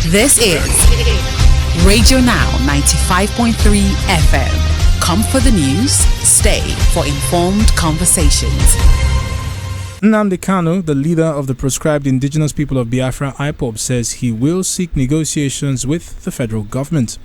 This is Radio Now 95.3 FM. Come for the news, stay for informed conversations. Nnamdi Kanu, the leader of the proscribed Indigenous People of Biafra, IPOB, says he will seek negotiations with the federal government.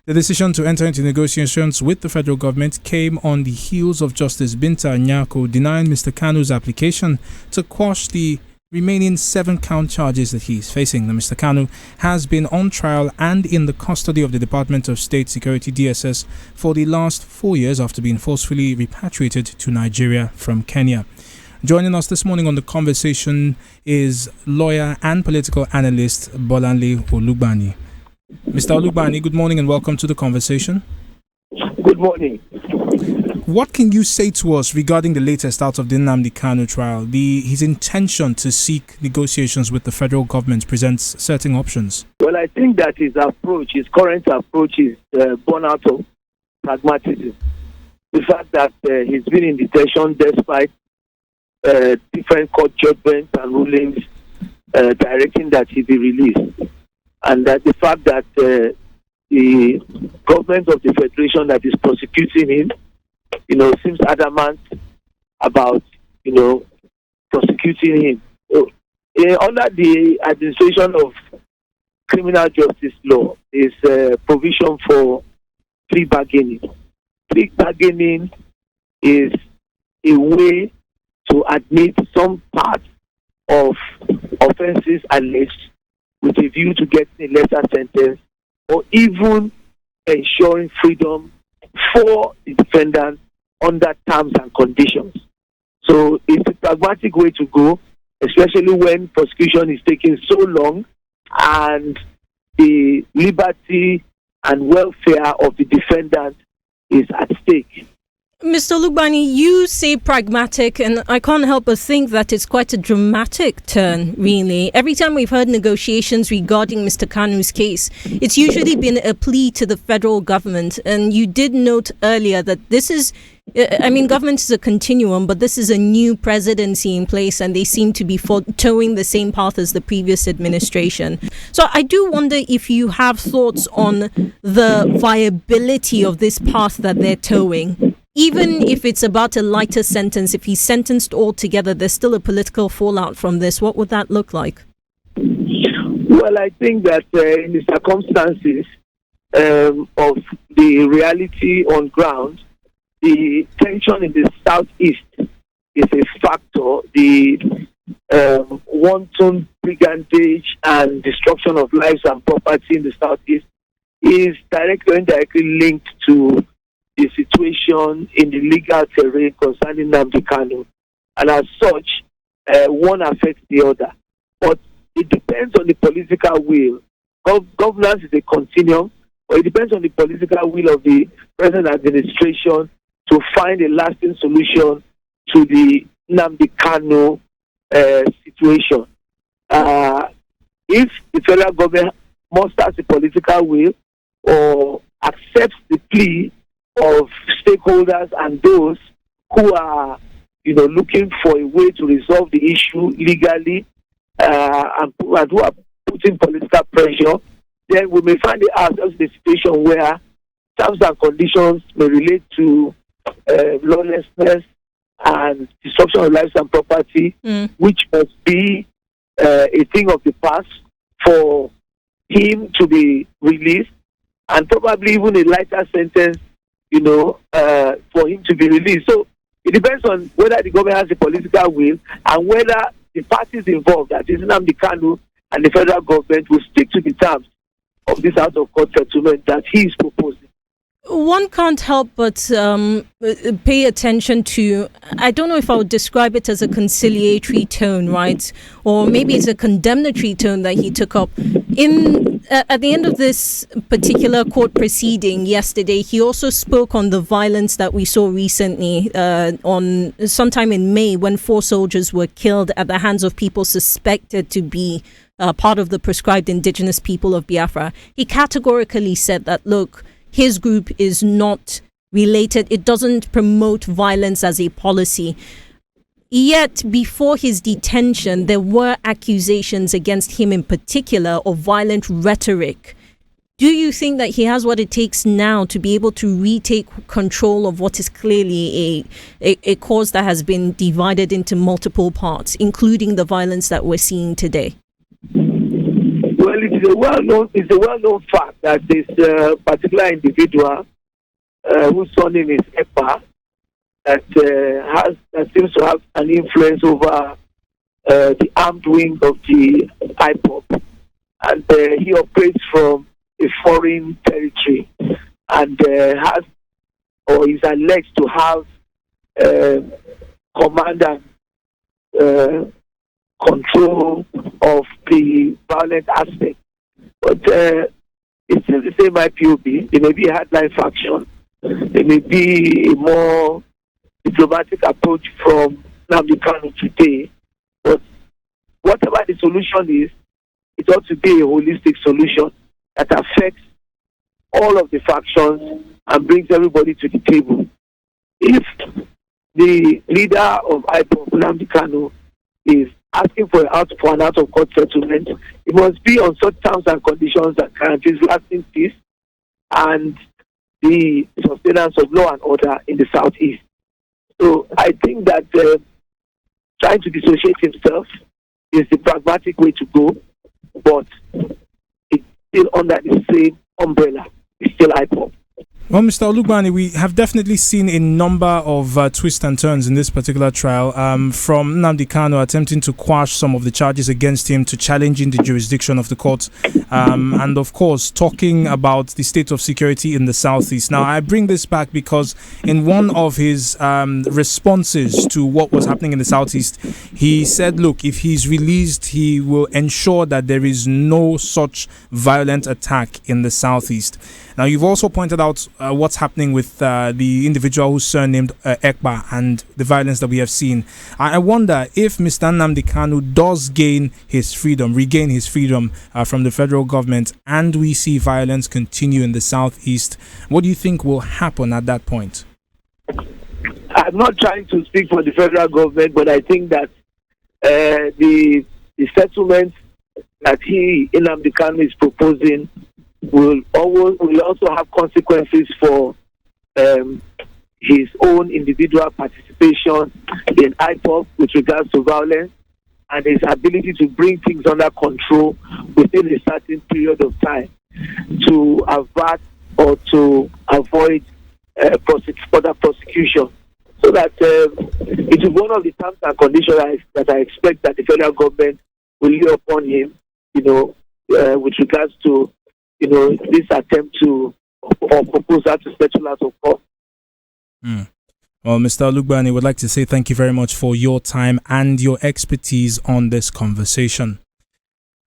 The decision to enter into negotiations with the federal government came on the heels of Justice Binta Nyako denying Mr. Kanu's application to quash the remaining 7-count charges that he is facing. Now, Mr. Kanu has been on trial and in the custody of the Department of State Security (DSS) for the last 4 years after being forcefully repatriated to Nigeria from Kenya. Joining us this morning on the conversation is lawyer and political analyst Bolanle Olugbani. Mr. Olugbani, good morning and welcome to the conversation. Good morning. What can you say to us regarding the latest out of the Nnamdi Kanu trial? His intention to seek negotiations with the federal government presents certain options. Well, I think that his current approach is born out of pragmatism. The fact that he's been in detention despite different court judgments and rulings directing that he be released. And that the fact that the government of the Federation that is prosecuting him, seems adamant about, prosecuting him. So, under the administration of criminal justice law is provision for plea bargaining. Plea bargaining is a way to admit some part of offences alleged with a view to getting a lesser sentence or even ensuring freedom for the defendant under terms and conditions. So it's a pragmatic way to go, especially when prosecution is taking so long and the liberty and welfare of the defendant is at stake. Mr. Olugbani, you say pragmatic, and I can't help but think that it's quite a dramatic turn, really. Every time we've heard negotiations regarding Mr. Kanu's case, it's usually been a plea to the federal government. And you did note earlier that this is, government is a continuum, but this is a new presidency in place, and they seem to be towing the same path as the previous administration. So I do wonder if you have thoughts on the viability of this path that they're towing. Even if it's about a lighter sentence, if he's sentenced altogether, there's still a political fallout from this. What would that look like? Well, I think that in the circumstances of the reality on ground, the tension in the southeast is a factor. The wanton brigandage and destruction of lives and property in the southeast is directly or indirectly linked to the situation in the legal terrain concerning Nnamdi Kanu. And as such, one affects the other. But it depends on the political will. Governance is a continuum, but it depends on the political will of the present administration to find a lasting solution to the Nnamdi Kanu situation. If the federal government musters the political will or accepts the plea of stakeholders and those who are, looking for a way to resolve the issue legally and who are putting political pressure, then we may find ourselves in a situation where terms and conditions may relate to lawlessness and destruction of lives and property, which must be a thing of the past for him to be released, and probably even a lighter sentence for him to be released. So it depends on whether the government has the political will and whether the parties involved, that is Nnamdi Kanu and the federal government, will stick to the terms of this out-of-court settlement that he is proposing. One can't help but pay attention to, I don't know if I would describe it as a conciliatory tone, right? Or maybe it's a condemnatory tone that he took up. At the end of this particular court proceeding yesterday, he also spoke on the violence that we saw recently on sometime in May when 4 soldiers were killed at the hands of people suspected to be part of the proscribed Indigenous People of Biafra. He categorically said that, look, his group is not related. It doesn't promote violence as a policy. Yet, before his detention, there were accusations against him in particular of violent rhetoric. Do you think that he has what it takes now to be able to retake control of what is clearly a cause that has been divided into multiple parts, including the violence that we're seeing today? Well, it's a well-known fact that this particular individual, whose surname is Ekpa, that seems to have an influence over the armed wing of the IPOB, and he operates from a foreign territory, and has, or is alleged to have, command and control of the violent aspect. But it's still the same IPOB. It may be a hardline faction. It may be a more diplomatic approach from Nnamdi Kanu today. But whatever the solution is, it ought to be a holistic solution that affects all of the factions and brings everybody to the table. If the leader of IPOB, Nnamdi Kanu, is asking for an out-of-court settlement, it must be on such terms and conditions that guarantees lasting peace and the sustenance of law and order in the southeast. So I think that trying to dissociate himself is the pragmatic way to go, but it's still under the same umbrella. It's still IPOB. Well, Mr. Olugbani, we have definitely seen a number of twists and turns in this particular trial, from Nnamdi Kanu attempting to quash some of the charges against him to challenging the jurisdiction of the court, and of course talking about the state of security in the southeast. Now, I bring this back because in one of his responses to what was happening in the southeast, he said, look, if he's released, he will ensure that there is no such violent attack in the southeast. Now, you've also pointed out what's happening with the individual who's surnamed Ekpa and the violence that we have seen. I wonder if Mr. Nnamdi Kanu does regain his freedom from the federal government, and we see violence continue in the southeast, what do you think will happen at that point? I'm not trying to speak for the federal government, but I think that the settlement that Nnamdi Kanu is proposing will also have consequences for his own individual participation in IPOB with regards to violence and his ability to bring things under control within a certain period of time to avert or to avoid further prosecution. So that it is one of the terms and conditions that I expect that the federal government will lay upon him, with regards to this attempt or proposal to settle out of court. Well, Mr. Olugbani, would like to say thank you very much for your time and your expertise on this conversation.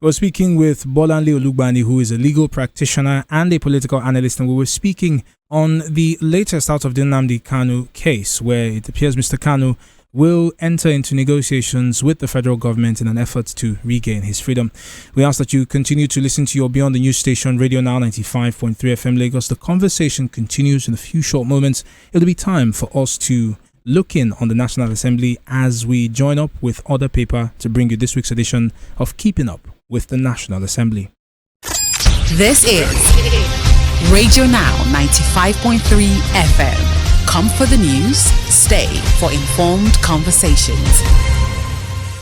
We're speaking with Bolanle Olugbani, who is a legal practitioner and a political analyst, and we were speaking on the latest out of the Nnamdi Kanu case, where it appears Mr. Kanu will enter into negotiations with the federal government in an effort to regain his freedom. We ask that you continue to listen to your Beyond the News station, Radio Now 95.3 FM Lagos. The conversation continues in a few short moments. It'll be time for us to look in on the National Assembly as we join up with other paper to bring you this week's edition of Keeping Up with the National Assembly. This is Radio Now 95.3 FM. Come for the news, stay for informed conversations.